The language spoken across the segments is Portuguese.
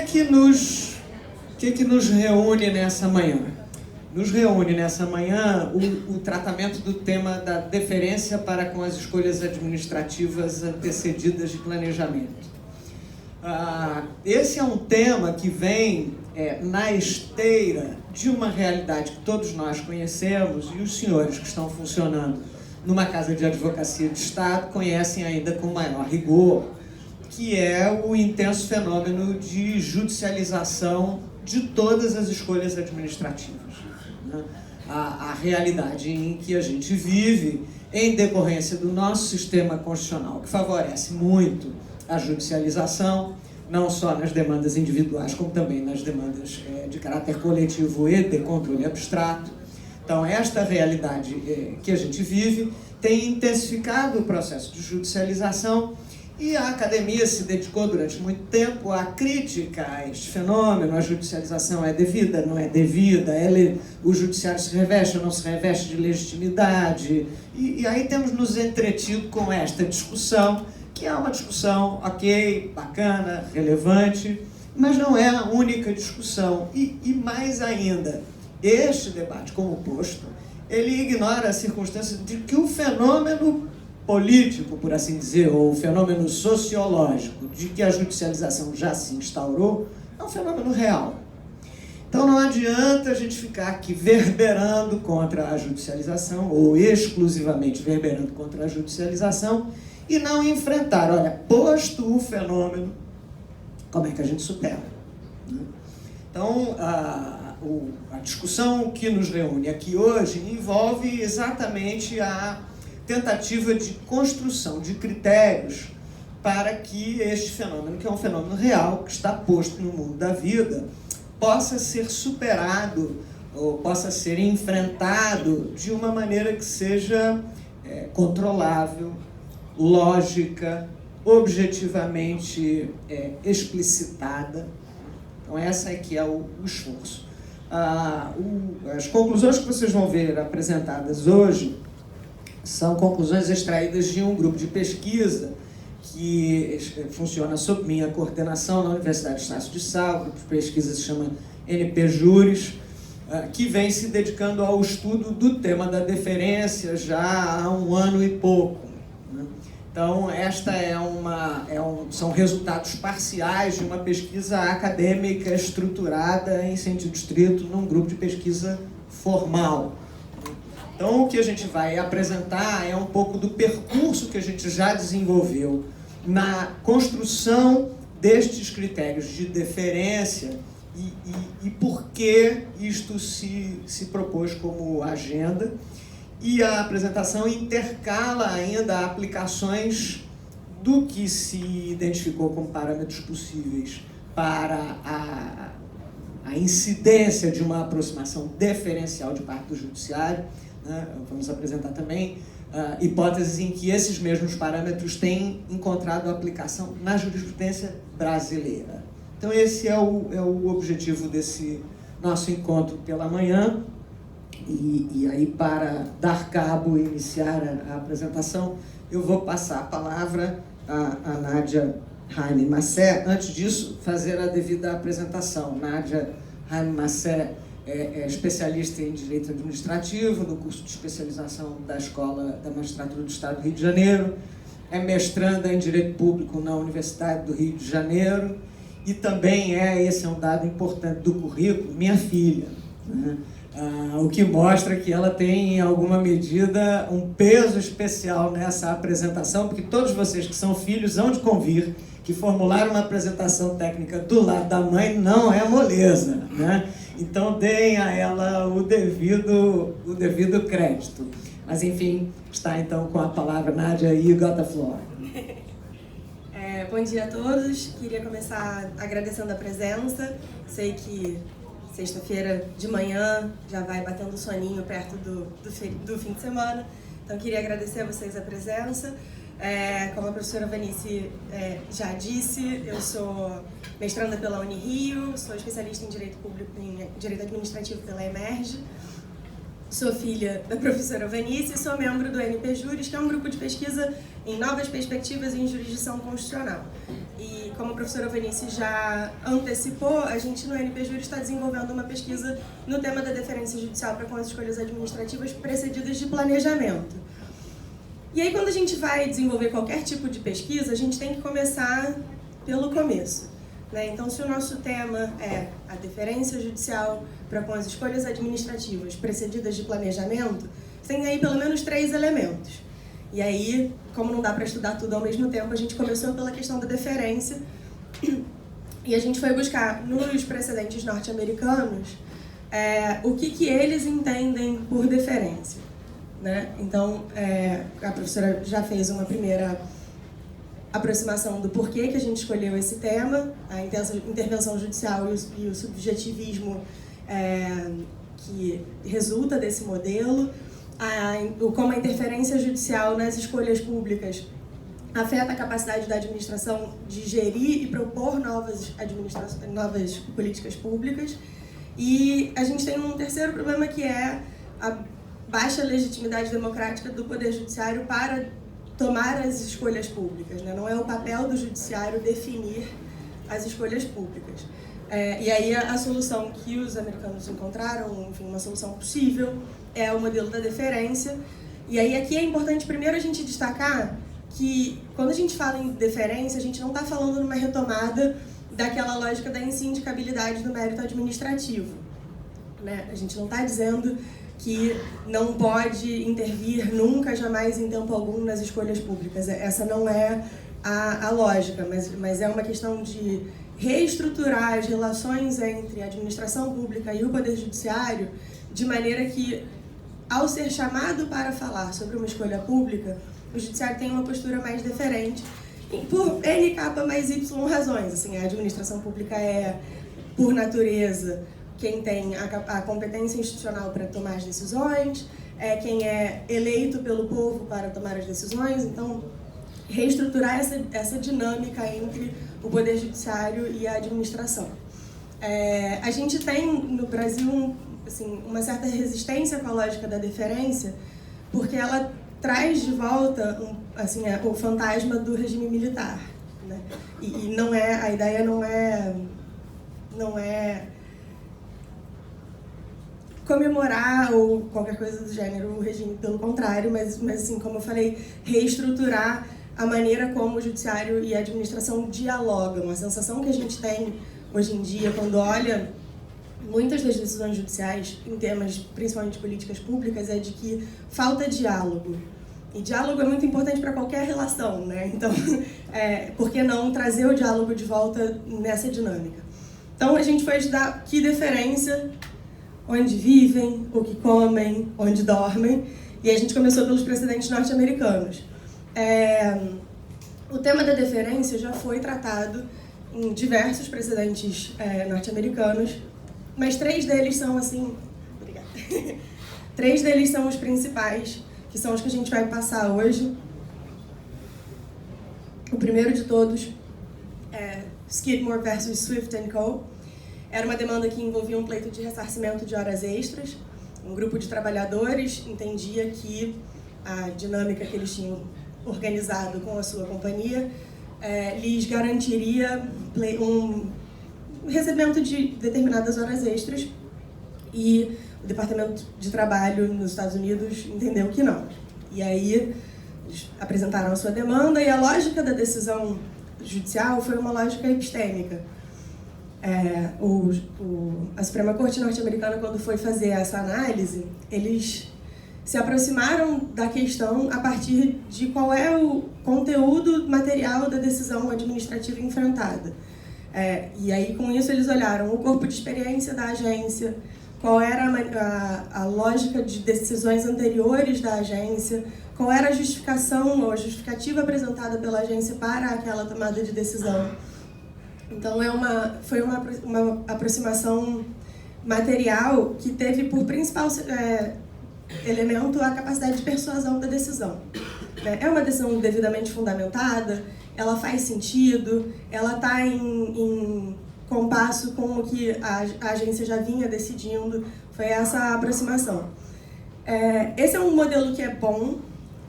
que nos reúne nessa manhã? Nos reúne nessa manhã o tratamento do tema da deferência para com as escolhas administrativas antecedidas de planejamento. Esse é um tema que vem na esteira de uma realidade que todos nós conhecemos e os senhores que estão funcionando numa casa de advocacia de Estado conhecem ainda com maior rigor, que é o intenso fenômeno de judicialização de todas as escolhas administrativas. Né? A realidade em que a gente vive, em decorrência do nosso sistema constitucional, que favorece muito a judicialização, não só nas demandas individuais, como também nas demandas de caráter coletivo e de controle abstrato. Então, esta realidade que a gente vive tem intensificado o processo de judicialização e a academia se dedicou durante muito tempo à crítica a este fenômeno. A judicialização é devida, não é devida, o judiciário se reveste ou não se reveste de legitimidade. E aí temos nos entretido com esta discussão, que é uma discussão ok, bacana, relevante, mas não é a única discussão. E mais ainda, este debate, como posto, ele ignora a circunstância de que o fenômeno político, por assim dizer, ou o fenômeno sociológico de que a judicialização já se instaurou, é um fenômeno real. Então não adianta a gente ficar aqui verberando contra a judicialização, ou exclusivamente verberando contra a judicialização, e não enfrentar, olha, posto o fenômeno, como é que a gente supera? Então, a discussão que nos reúne aqui hoje envolve exatamente a tentativa de construção de critérios para que este fenômeno, que é um fenômeno real, que está posto no mundo da vida, possa ser superado ou possa ser enfrentado de uma maneira que seja controlável, lógica, objetivamente explicitada. Então essa é que é o esforço. As conclusões que vocês vão ver apresentadas hoje são conclusões extraídas de um grupo de pesquisa que funciona sob minha coordenação na Universidade Estácio de Sá. O grupo de pesquisa se chama NP-Juris, que vem se dedicando ao estudo do tema da deferência já há 1 ano e pouco. Então, esta são resultados parciais de uma pesquisa acadêmica estruturada em sentido estrito num grupo de pesquisa formal. Então, o que a gente vai apresentar é um pouco do percurso que a gente já desenvolveu na construção destes critérios de deferência e por que isto se propôs como agenda. E a apresentação intercala ainda aplicações do que se identificou como parâmetros possíveis para a incidência de uma aproximação deferencial de parte do judiciário. Né? Vamos apresentar também hipóteses em que esses mesmos parâmetros têm encontrado aplicação na jurisprudência brasileira. Então esse é o objetivo desse nosso encontro pela manhã. E aí, para dar cabo e iniciar a apresentação, eu vou passar a palavra a Nádia Jaime Massé. Antes disso, fazer a devida apresentação. Nádia Jaime Massé é especialista em Direito Administrativo no curso de especialização da Escola da Magistratura do Estado do Rio de Janeiro, é mestranda em Direito Público na Universidade do Rio de Janeiro e também esse é um dado importante do currículo, minha filha, né? O que mostra que ela tem, em alguma medida, um peso especial nessa apresentação, porque todos vocês que são filhos hão de convir que formular uma apresentação técnica do lado da mãe não é moleza, né? Então deem a ela o devido crédito. Mas, enfim, está então com a palavra Nádia e got the floor. Bom dia a todos. Queria começar agradecendo a presença. Sei que sexta-feira de manhã já vai batendo soninho perto do fim de semana. Então, queria agradecer a vocês a presença. Como a professora Vanice já disse, eu sou mestranda pela Unirio, sou especialista em Direito Público e Direito Administrativo pela Emerge. sou filha da professora Vanice e sou membro do NP Juris, que é um grupo de pesquisa em novas perspectivas em jurisdição constitucional. E como a professora Vanice já antecipou, a gente no NP Juris está desenvolvendo uma pesquisa no tema da deferência judicial para com as escolhas administrativas precedidas de planejamento. E aí, quando a gente vai desenvolver qualquer tipo de pesquisa, a gente tem que começar pelo começo, né? Então, se o nosso tema é a deferência judicial para com as escolhas administrativas precedidas de planejamento, tem aí pelo menos 3 elementos. E aí, como não dá para estudar tudo ao mesmo tempo, a gente começou pela questão da deferência e a gente foi buscar nos precedentes norte-americanos o que eles entendem por deferência, né? Então, a professora já fez uma primeira aproximação do porquê que a gente escolheu esse tema, a intervenção judicial e o subjetivismo que resulta desse modelo, como a interferência judicial nas escolhas públicas afeta a capacidade da administração de gerir e propor novas políticas públicas. E a gente tem um terceiro problema, que é a baixa legitimidade democrática do Poder Judiciário para tomar as escolhas públicas, né? Não é o papel do Judiciário definir as escolhas públicas. E aí a solução que os americanos encontraram, enfim, uma solução possível, é o modelo da deferência. E aí aqui é importante primeiro a gente destacar que quando a gente fala em deferência, a gente não está falando numa retomada daquela lógica da insindicabilidade do mérito administrativo, né? A gente não está dizendo que não pode intervir nunca, jamais, em tempo algum, nas escolhas públicas. Essa não é a lógica, mas é uma questão de reestruturar as relações entre a administração pública e o Poder Judiciário de maneira que, ao ser chamado para falar sobre uma escolha pública, o Judiciário tem uma postura mais deferente, por N capa mais Y razões. Assim, a administração pública é, por natureza, quem tem a competência institucional para tomar as decisões, é quem é eleito pelo povo para tomar as decisões. Então, reestruturar essa dinâmica entre o Poder Judiciário e a administração. A gente tem, no Brasil, uma certa resistência com a lógica da deferência, porque ela traz de volta o fantasma do regime militar, né? E não é, a ideia não é comemorar ou qualquer coisa do gênero o regime, pelo contrário, mas assim, como eu falei, reestruturar a maneira como o Judiciário e a administração dialogam. A sensação que a gente tem hoje em dia, quando olha muitas das decisões judiciais em temas, principalmente de políticas públicas, é de que falta diálogo. E diálogo é muito importante para qualquer relação, né? Então, por que não trazer o diálogo de volta nessa dinâmica? Então, a gente foi estudar que deferência, onde vivem, o que comem, onde dormem, e a gente começou pelos precedentes norte-americanos. O tema da deferência já foi tratado em diversos precedentes norte-americanos, mas 3 deles são Obrigada. 3 deles são os principais, que são os que a gente vai passar hoje. O primeiro de todos é Skidmore versus Swift & Co. Era uma demanda que envolvia um pleito de ressarcimento de horas extras. Um grupo de trabalhadores entendia que a dinâmica que eles tinham organizado com a sua companhia lhes garantiria um recebimento de determinadas horas extras, e o Departamento de Trabalho nos Estados Unidos entendeu que não. E aí eles apresentaram a sua demanda, e a lógica da decisão judicial foi uma lógica epistêmica. A Suprema Corte norte-americana, quando foi fazer essa análise, eles se aproximaram da questão a partir de qual é o conteúdo material da decisão administrativa enfrentada. E aí, com isso, eles olharam o corpo de experiência da agência, qual era a lógica de decisões anteriores da agência, qual era a justificação ou a justificativa apresentada pela agência para aquela tomada de decisão. Então, foi uma aproximação material que teve por principal elemento a capacidade de persuasão da decisão. É uma decisão devidamente fundamentada, ela faz sentido, ela está em compasso com o que a agência já vinha decidindo. Foi essa a aproximação. Esse é um modelo que é bom,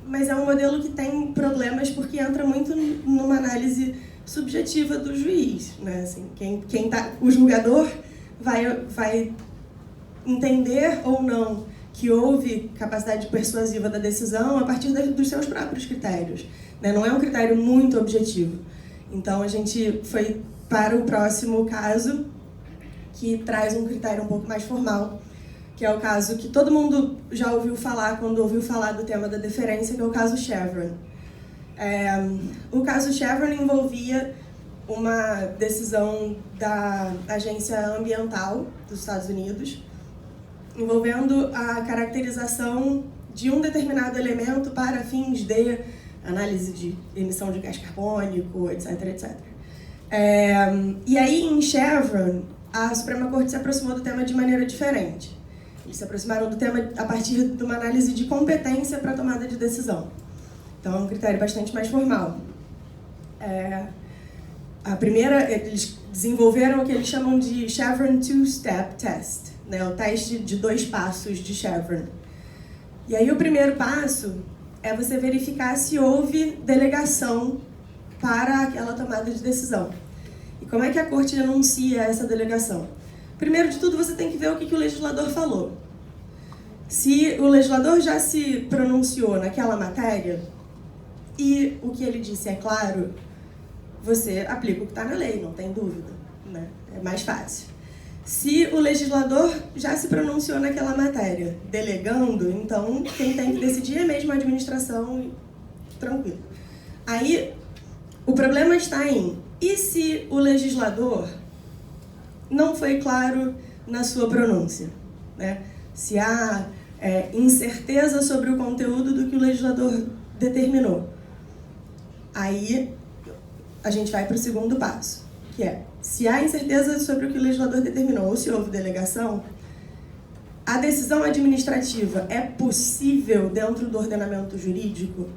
mas é um modelo que tem problemas porque entra muito numa análise subjetiva do juiz, né? Assim, o julgador vai entender ou não que houve capacidade persuasiva da decisão a partir dos seus próprios critérios, né? Não é um critério muito objetivo. Então, a gente foi para o próximo caso, que traz um critério um pouco mais formal, que é o caso que todo mundo já ouviu falar quando ouviu falar do tema da deferência, que é o caso Chevron. O caso Chevron envolvia uma decisão da Agência Ambiental dos Estados Unidos, envolvendo a caracterização de um determinado elemento para fins de análise de emissão de gás carbônico, etc, etc. E aí, em Chevron, a Suprema Corte se aproximou do tema de maneira diferente. Eles se aproximaram do tema a partir de uma análise de competência para a tomada de decisão. Então, é um critério bastante mais formal. A primeira, eles desenvolveram o que eles chamam de Chevron Two-Step Test, né? O teste de 2 passos de Chevron. E aí, o primeiro passo é você verificar se houve delegação para aquela tomada de decisão. E como é que a Corte enuncia essa delegação? Primeiro de tudo, você tem que ver o que o legislador falou. Se o legislador já se pronunciou naquela matéria e o que ele disse é claro, você aplica o que está na lei, não tem dúvida, né? É mais fácil. Se o legislador já se pronunciou naquela matéria, delegando, então quem tem que decidir é mesmo a administração, tranquilo. Aí, o problema está e se o legislador não foi claro na sua pronúncia, né? Se há incerteza sobre o conteúdo do que o legislador determinou. Aí, a gente vai para o segundo passo, que é, se há incerteza sobre o que o legislador determinou ou se houve delegação, a decisão administrativa é possível dentro do ordenamento jurídico?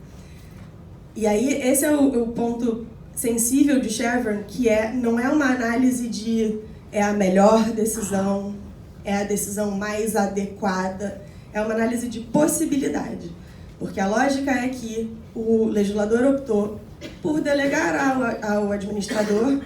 E aí, esse é o ponto sensível de Chevron, que não é uma análise de a melhor decisão, é a decisão mais adequada, é uma análise de possibilidade. Porque a lógica é que o legislador optou por delegar ao administrador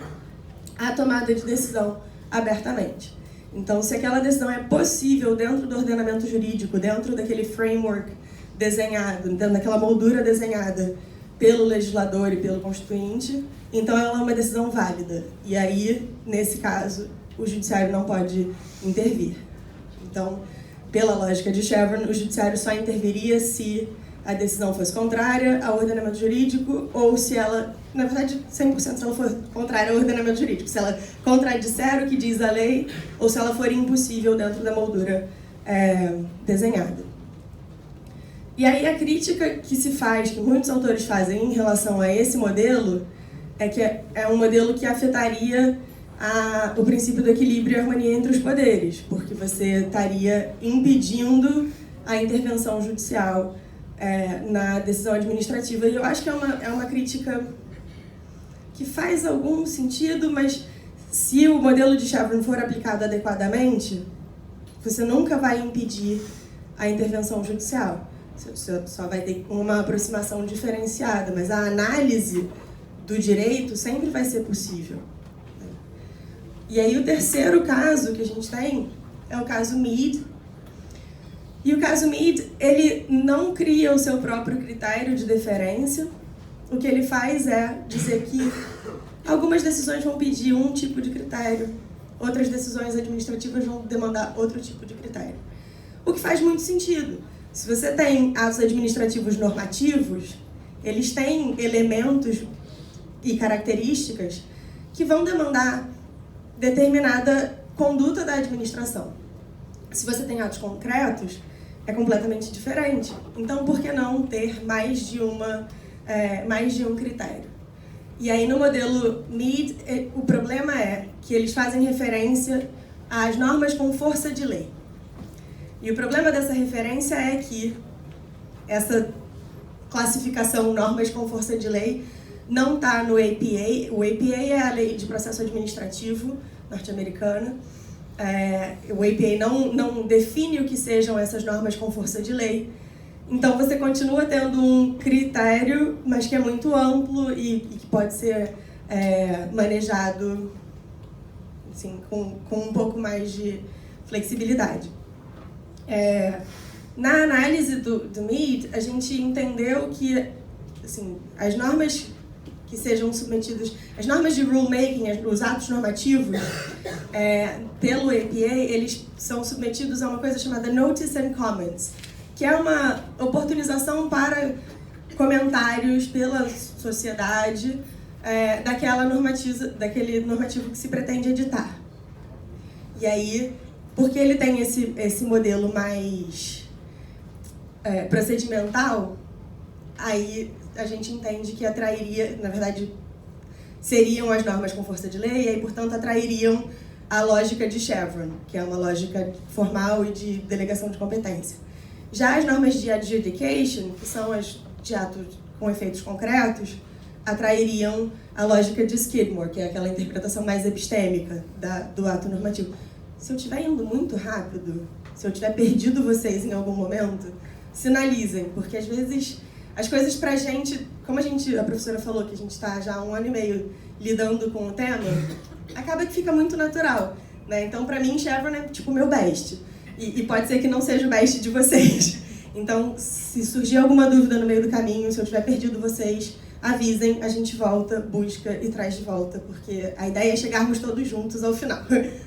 a tomada de decisão abertamente. Então, se aquela decisão é possível dentro do ordenamento jurídico, dentro daquele framework desenhado, dentro daquela moldura desenhada pelo legislador e pelo constituinte, então ela é uma decisão válida. E aí, nesse caso, o judiciário não pode intervir. Então, pela lógica de Chevron, o judiciário só interviria se a decisão fosse contrária ao ordenamento jurídico ou se ela, na verdade, 100% se ela for contrária ao ordenamento jurídico, se ela contradisser o que diz a lei ou se ela for impossível dentro da moldura desenhada. E aí a crítica que se faz, que muitos autores fazem em relação a esse modelo, é que é um modelo que afetaria o princípio do equilíbrio e harmonia entre os poderes, porque você estaria impedindo a intervenção judicial na decisão administrativa. E eu acho que é uma crítica que faz algum sentido, mas se o modelo de Chevron for aplicado adequadamente, você nunca vai impedir a intervenção judicial. Você só vai ter uma aproximação diferenciada, mas a análise do direito sempre vai ser possível. E aí o terceiro caso que a gente tem é o caso Mead. E o caso Mead, ele não cria o seu próprio critério de deferência. O que ele faz é dizer que algumas decisões vão pedir um tipo de critério, outras decisões administrativas vão demandar outro tipo de critério. O que faz muito sentido. Se você tem atos administrativos normativos, eles têm elementos e características que vão demandar determinada conduta da administração. Se você tem atos concretos, é completamente diferente. Então, por que não ter mais de um critério? E aí, no modelo Mead, o problema é que eles fazem referência às normas com força de lei. E o problema dessa referência é que essa classificação normas com força de lei não está no APA. O APA é a Lei de Processo Administrativo norte-americana. o APA não define o que sejam essas normas com força de lei. Então, você continua tendo um critério, mas que é muito amplo e que pode ser manejado assim, com um pouco mais de flexibilidade. Na análise do Mead, a gente entendeu que assim, as normas que sejam submetidas, as normas de rulemaking, os atos normativos, pelo APA, eles são submetidos a uma coisa chamada Notice and Comments, que é uma oportunização para comentários pela sociedade daquele normativo que se pretende editar. E aí, porque ele tem esse modelo mais procedimental, aí a gente entende que atrairia, na verdade, seriam as normas com força de lei e aí, portanto, atrairiam a lógica de Chevron, que é uma lógica formal e de delegação de competência. Já as normas de adjudication, que são as de atos com efeitos concretos, atrairiam a lógica de Skidmore, que é aquela interpretação mais epistêmica do ato normativo. Se eu estiver indo muito rápido, se eu tiver perdido vocês em algum momento, sinalizem, porque às vezes as coisas pra gente, como a professora falou que a gente está já há 1 ano e meio lidando com o tema, acaba que fica muito natural, né? Então, pra mim, Chevron é tipo meu best. E pode ser que não seja o best de vocês. Então, se surgir alguma dúvida no meio do caminho, se eu tiver perdido vocês, avisem, a gente volta, busca e traz de volta, porque a ideia é chegarmos todos juntos ao final,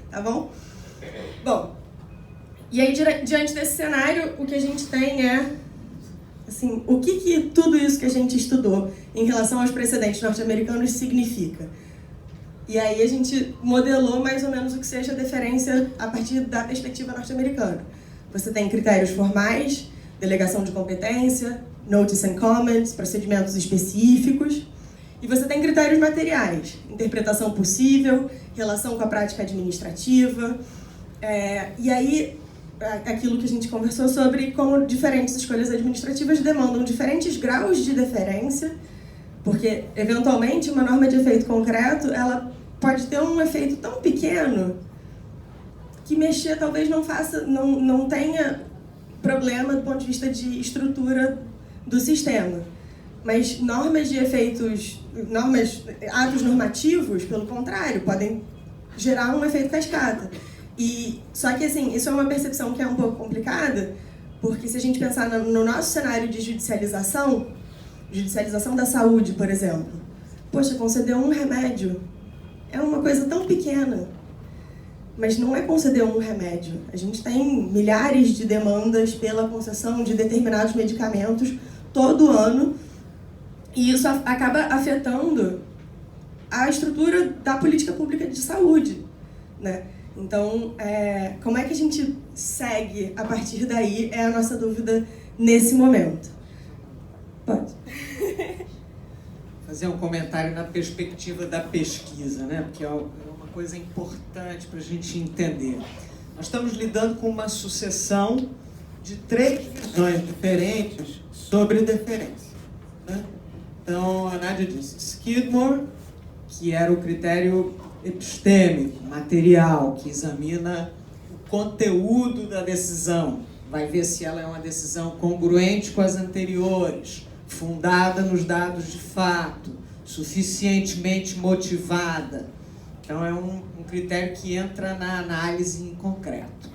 tá bom? Bom, e aí, diante desse cenário, o que a gente tem é, assim, o que tudo isso que a gente estudou em relação aos precedentes norte-americanos significa? E aí a gente modelou mais ou menos o que seja a deferência a partir da perspectiva norte-americana. Você tem critérios formais, delegação de competência, notice and comments, procedimentos específicos, e você tem critérios materiais, interpretação possível, relação com a prática administrativa, e aí aquilo que a gente conversou sobre como diferentes escolhas administrativas demandam diferentes graus de deferência, porque, eventualmente, uma norma de efeito concreto, ela pode ter um efeito tão pequeno que mexer talvez não tenha problema do ponto de vista de estrutura do sistema. Mas normas de efeitos, atos normativos, pelo contrário, podem gerar um efeito cascata. Só que, assim, isso é uma percepção que é um pouco complicada, porque se a gente pensar no nosso cenário de judicialização da saúde, por exemplo, poxa, conceder um remédio é uma coisa tão pequena, mas não é conceder um remédio. A gente tem milhares de demandas pela concessão de determinados medicamentos todo ano, e isso acaba afetando a estrutura da política pública de saúde, né? Então, como é que a gente segue a partir daí é a nossa dúvida nesse momento. Pode. Fazer um comentário na perspectiva da pesquisa, né? Porque é uma coisa importante para a gente entender. Nós estamos lidando com uma sucessão de 3 visões diferentes sobre deferência, né? Então, a Nádia disse, Skidmore, que era o critério epistêmico, material, que examina o conteúdo da decisão, vai ver se ela é uma decisão congruente com as anteriores, fundada nos dados de fato, suficientemente motivada. Então, é um critério que entra na análise em concreto.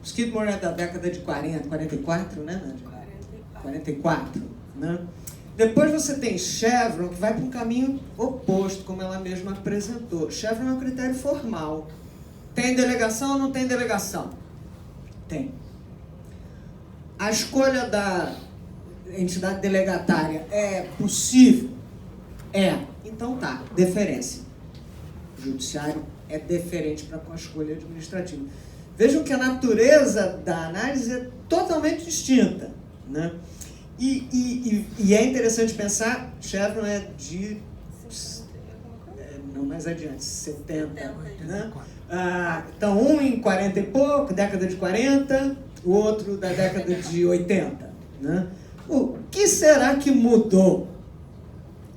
O Skidmore é da década de 40, 44, né, Nádia? 44, né? Depois você tem Chevron, que vai para um caminho oposto, como ela mesma apresentou. Chevron é um critério formal. Tem delegação ou não tem delegação? Tem. A escolha da entidade delegatária é possível? É. Então tá, deferência. O judiciário é deferente para com a escolha administrativa. Vejam que a natureza da análise é totalmente distinta, né? E é interessante pensar, Chevron é de, não mais adiante, 70, né? Então, um em 40 e pouco, década de 40, o outro da década de 80, né? O que será que mudou?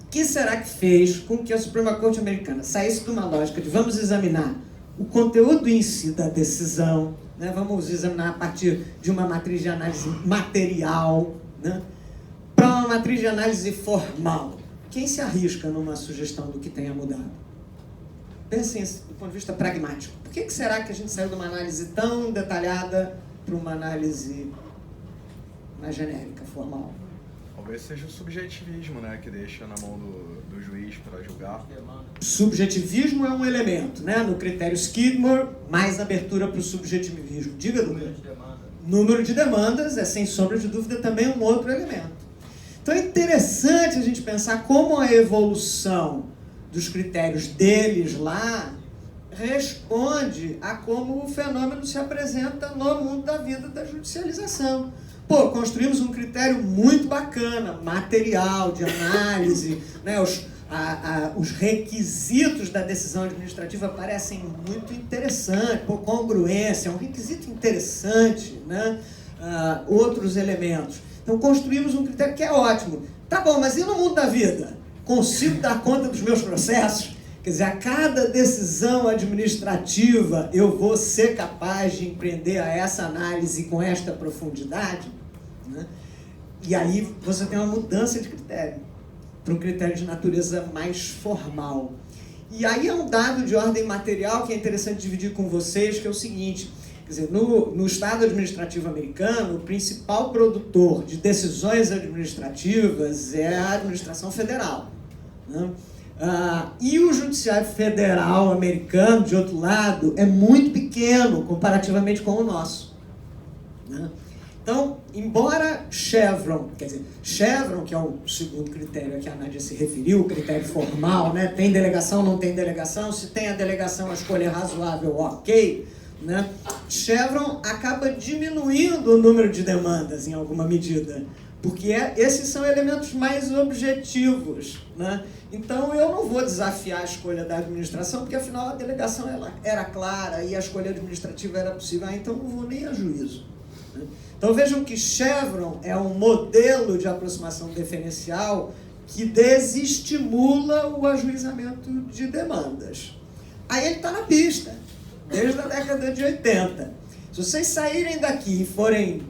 O que será que fez com que a Suprema Corte americana saísse de uma lógica de vamos examinar o conteúdo em si da decisão, né? Vamos examinar a partir de uma matriz de análise material, né? Para uma matriz de análise formal. Quem se arrisca numa sugestão do que tenha mudado? Pensem do ponto de vista pragmático. Por que será que a gente saiu de uma análise tão detalhada para uma análise mais genérica, formal? Talvez seja o subjetivismo, né, que deixa na mão do juiz para julgar. Subjetivismo é um elemento, né? No critério Skidmore, mais abertura para o subjetivismo. Diga, Lucas. Número de demandas é, sem sombra de dúvida, também um outro elemento. Então é interessante a gente pensar como a evolução dos critérios deles lá responde a como o fenômeno se apresenta no mundo da vida da judicialização. Pô, construímos um critério muito bacana, material, de análise, né? Os requisitos da decisão administrativa parecem muito interessantes, pô, congruência, é um requisito interessante, né? Outros elementos. Então construímos um critério que é ótimo. Tá bom, mas e no mundo da vida? Consigo dar conta dos meus processos? Quer dizer, a cada decisão administrativa eu vou ser capaz de empreender a essa análise com esta profundidade? Né? E aí você tem uma mudança de critério, para um critério de natureza mais formal. E aí é um dado de ordem material que é interessante dividir com vocês, que é o seguinte, quer dizer, no Estado administrativo americano, o principal produtor de decisões administrativas é a administração federal, né? E o judiciário federal americano, de outro lado, é muito pequeno comparativamente com o nosso, né? Então, embora Chevron, quer dizer, Chevron, que é o segundo critério a que a Nádia se referiu, o critério formal, né? Tem delegação, não tem delegação, se tem a delegação, a escolha é razoável, ok, né? Chevron acaba diminuindo o número de demandas em alguma medida, porque esses são elementos mais objetivos, né? Então eu não vou desafiar a escolha da administração, porque afinal a delegação ela era clara e a escolha administrativa era possível, então não vou nem a juízo, né? Então vejam que Chevron é um modelo de aproximação deferencial que desestimula o ajuizamento de demandas. Aí ele está na pista, desde a década de 80. Se vocês saírem daqui e forem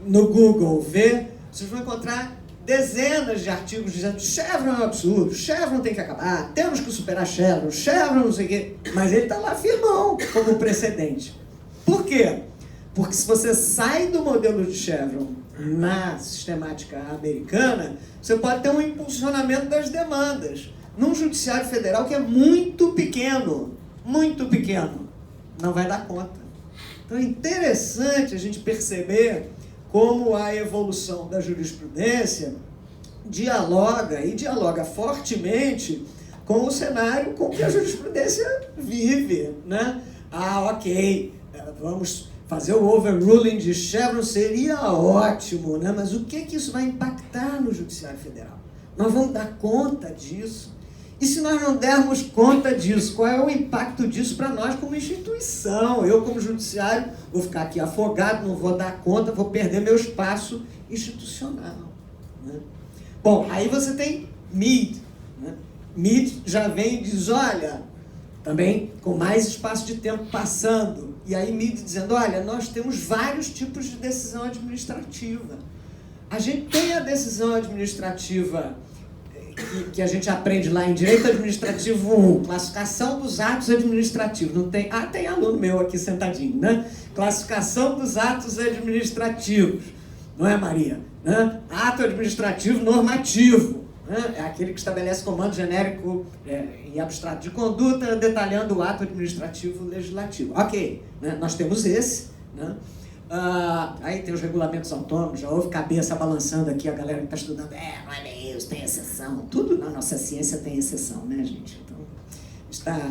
no Google ver, vocês vão encontrar dezenas de artigos dizendo Chevron é um absurdo, Chevron tem que acabar, temos que superar Chevron, Chevron não sei o quê. Mas ele está lá firmão como precedente. Por quê? Porque se você sai do modelo de Chevron na sistemática americana, você pode ter um impulsionamento das demandas num judiciário federal que é muito pequeno, não vai dar conta. Então é interessante a gente perceber como a evolução da jurisprudência dialoga fortemente com o cenário com que a jurisprudência vive, né? Ok, vamos fazer o overruling de Chevron, seria ótimo, né? Mas o que isso vai impactar no Judiciário Federal? Nós vamos dar conta disso? E se nós não dermos conta disso, qual é o impacto disso para nós como instituição? Eu, como judiciário, vou ficar aqui afogado, não vou dar conta, vou perder meu espaço institucional, né? Bom, aí você tem Mead, né? Mead já vem e diz, olha, também com mais espaço de tempo passando, e aí Mead dizendo, olha, nós temos vários tipos de decisão administrativa. A gente tem a decisão administrativa que a gente aprende lá em Direito Administrativo 1, classificação dos atos administrativos. Não tem? Tem aluno meu aqui sentadinho, né? Classificação dos atos administrativos. Não é, Maria? Né? Ato administrativo normativo, né? É aquele que estabelece comando genérico e abstrato de conduta, detalhando o ato administrativo legislativo. Ok, né? Nós temos esse, né? Aí tem os regulamentos autônomos, já houve cabeça balançando aqui, a galera que está estudando, não é bem isso, tem exceção. Tudo na nossa ciência tem exceção, né, gente? Então,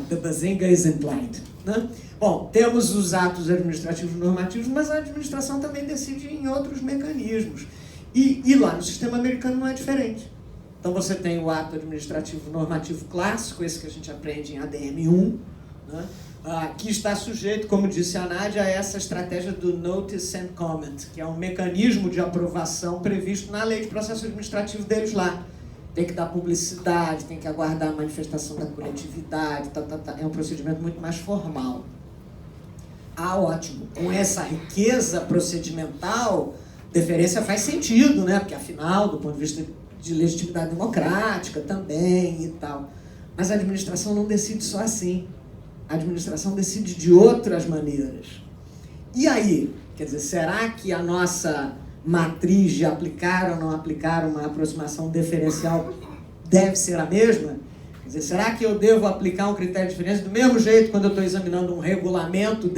the bazinga is implied, né? Bom, temos os atos administrativos normativos, mas a administração também decide em outros mecanismos. E lá no sistema americano não é diferente. Então você tem o ato administrativo normativo clássico, esse que a gente aprende em ADM 1, né? Que está sujeito, como disse a Nádia, a essa estratégia do Notice and Comment, que é um mecanismo de aprovação previsto na lei de processo administrativo deles lá. Tem que dar publicidade, tem que aguardar a manifestação da coletividade, é um procedimento muito mais formal, ótimo. Com essa riqueza procedimental, deferência faz sentido, né? Porque, afinal, do ponto de vista de legitimidade democrática também e tal. Mas a administração não decide só assim. A administração decide de outras maneiras. E aí? Quer dizer, será que a nossa matriz de aplicar ou não aplicar uma aproximação deferencial deve ser a mesma? Quer dizer, será que eu devo aplicar um critério de diferença do mesmo jeito quando eu estou examinando um regulamento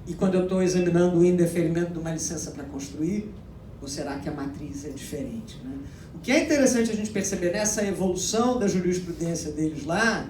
e quando eu estou examinando o indeferimento de uma licença para construir? Ou será que a matriz é diferente, né? O que é interessante a gente perceber nessa evolução da jurisprudência deles lá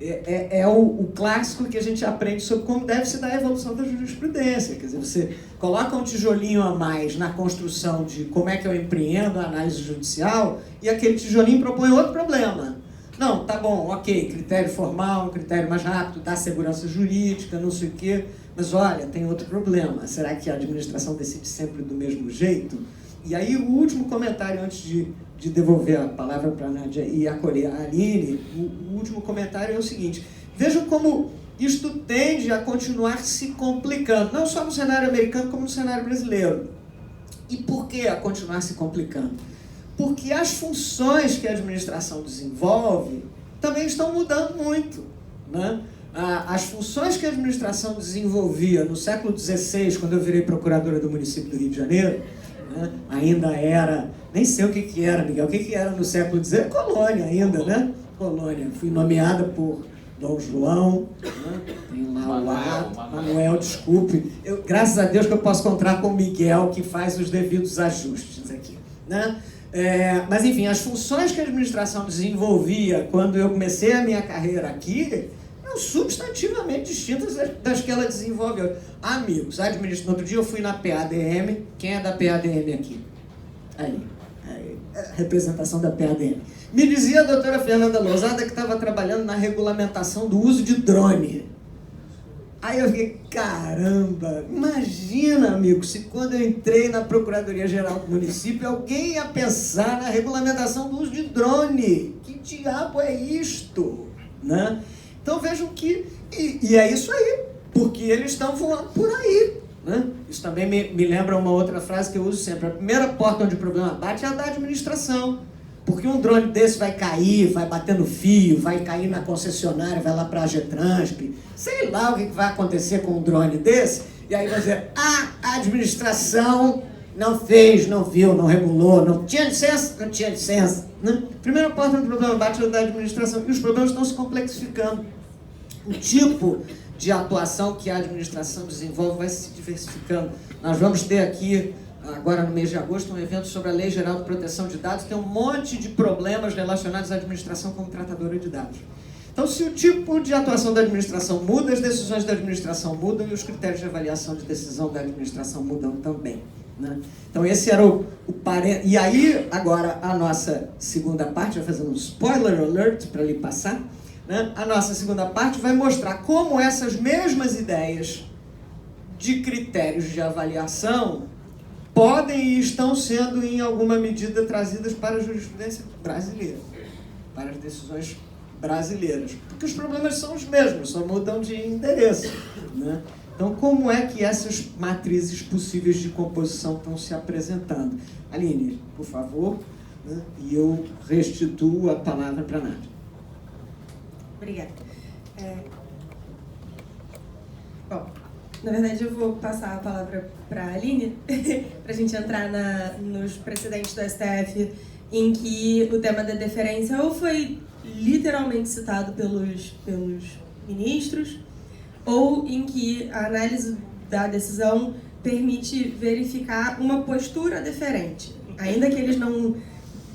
é o clássico que a gente aprende sobre como deve se dar a evolução da jurisprudência. Quer dizer, você coloca um tijolinho a mais na construção de como é que eu empreendo a análise judicial e aquele tijolinho propõe outro problema. Não, tá bom, ok, critério formal, um critério mais rápido, dá segurança jurídica, não sei o quê, mas olha, tem outro problema. Será que a administração decide sempre do mesmo jeito? E aí o último comentário antes de devolver a palavra para a Nádia e acolher a Aline, o último comentário é o seguinte: vejam como isto tende a continuar se complicando, não só no cenário americano como no cenário brasileiro. E por que a continuar se complicando? Porque as funções que a administração desenvolve também estão mudando muito, né? As funções que a administração desenvolvia no século XVI, quando eu virei procuradora do município do Rio de Janeiro, né? Ainda era, nem sei o que era, Miguel, o que era no século XIX? Colônia ainda, né? Colônia. Fui nomeada por Dom João, né? Tem lá o ato, Manuel, desculpe. Graças a Deus que eu posso contar com o Miguel, que faz os devidos ajustes aqui, né? Mas, enfim, as funções que a administração desenvolvia quando eu comecei a minha carreira aqui eram substantivamente distintas das que ela desenvolve hoje. Amigos, outro dia eu fui na PADM. Quem é da PADM aqui? Aí, representação da PADM. Me dizia a doutora Fernanda Lousada que estava trabalhando na regulamentação do uso de drone. Aí eu fiquei, caramba, imagina, amigo, se quando eu entrei na Procuradoria-Geral do município, alguém ia pensar na regulamentação do uso de drone. Que diabo é isto? Né? Então vejam que... E é isso aí, porque eles estão voando por aí. Né? Isso também me lembra uma outra frase que eu uso sempre. A primeira porta onde o problema bate é a da administração. Porque um drone desse vai cair, vai bater no fio, vai cair na concessionária, vai lá para a Getransp, sei lá o que vai acontecer com um drone desse, e aí vai dizer, a administração não fez, não viu, não regulou, não tinha licença, não tinha licença. Né? Primeira porta do problema bate da administração, e os problemas estão se complexificando. O tipo de atuação que a administração desenvolve vai se diversificando. Nós vamos ter aqui, agora no mês de agosto, um evento sobre a Lei Geral de Proteção de Dados, que tem um monte de problemas relacionados à administração como tratadora de dados. Então, se o tipo de atuação da administração muda, as decisões da administração mudam e os critérios de avaliação de decisão da administração mudam também. Né? Então, esse era o parênteses. E aí, agora, a nossa segunda parte, vai fazendo um spoiler alert para lhe passar, né? A nossa segunda parte vai mostrar como essas mesmas ideias de critérios de avaliação podem e estão sendo, em alguma medida, trazidas para a jurisprudência brasileira, para as decisões brasileiras. Porque os problemas são os mesmos, só mudam de endereço. Né? Então, como é que essas matrizes possíveis de composição estão se apresentando? Aline, por favor, né? E eu restituo a palavra para a Nádia. Obrigada. Bom, na verdade eu vou passar a palavra para a Aline, para a gente entrar nos precedentes do STF, em que o tema da deferência ou foi literalmente citado pelos ministros, ou em que a análise da decisão permite verificar uma postura deferente, ainda que eles não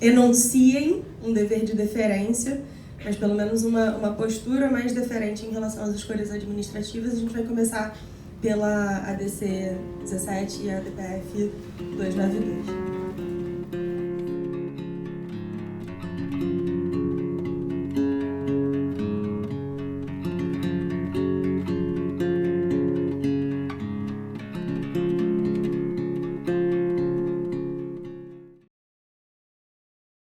enunciem um dever de deferência, mas pelo menos uma postura mais deferente em relação às escolhas administrativas. A gente vai começar pela ADC 17 e a DPF 292.